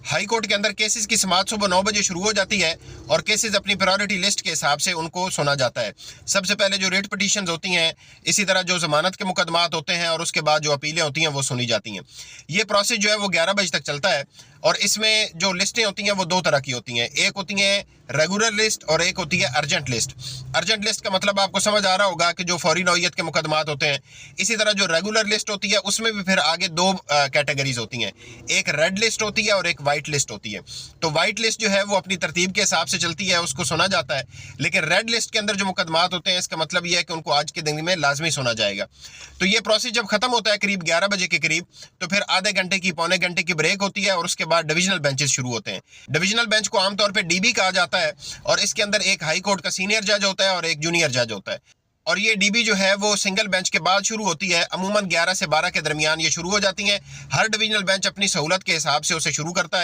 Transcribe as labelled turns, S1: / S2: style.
S1: High court के अंदर cases की समाअत सुबह 9 बजे शुरू हो जाती है और केसेस अपनी प्रायोरिटी लिस्ट के हिसाब से उनको सुना जाता है। सबसे पहले जो रेट पिटीशंस होती हैं, इसी तरह जो जमानत के मुकदमात होते हैं और उसके बाद जो अपीलें होती हैं वो सुनी जाती हैं। ये प्रोसेस जो है वो 11 बजे तक चलता है और इसमें जो लिस्टें होती हैं वो दो तरह की होती हैं। एक होती हैं रेगुलर लिस्ट और एक होती है अर्जेंट लिस्ट। अर्जेंट लिस्ट का मतलब आपको समझ आ रहा होगा कि जो फौरी नौइयत के मुकदमात होते हैं। इसी तरह जो रेगुलर लिस्ट होती है उसमें भी फिर आगे दो कैटेगरीज होती हैं, एक रेड लिस्ट होती है और एक वाइट लिस्ट होती है। तो वाइट लिस्ट जो है वो अपनी तरतीब के हिसाब से चलती है, उसको सुना जाता है। लेकिन रेड लिस्ट के अंदर जो मुकदमात होते हैं, इसका मतलब यह है कि उनको आज के दिन में लाजमी सुना जाएगा। तो ये प्रोसेस जब खत्म होता है करीब 11 बजे के करीब, तो फिर आधे घंटे की पौने घंटे की ब्रेक होती है और उसके बाद डिविजनल बेंचेस शुरू होते हैं। डिविजनल बेंच को आमतौर पर डीबी कहा जाता है और इसके अंदर एक हाई कोर्ट का सीनियर जज होता है और एक जूनियर जज होता है। और ये डीबी जो है वो सिंगल बेंच के बाद शुरू होती है। अमूमन 11 से 12 के दरमियान ये शुरू हो जाती हैं। हर डिविजनल बेंच अपनी सहूलत के हिसाब से उसे शुरू करता है।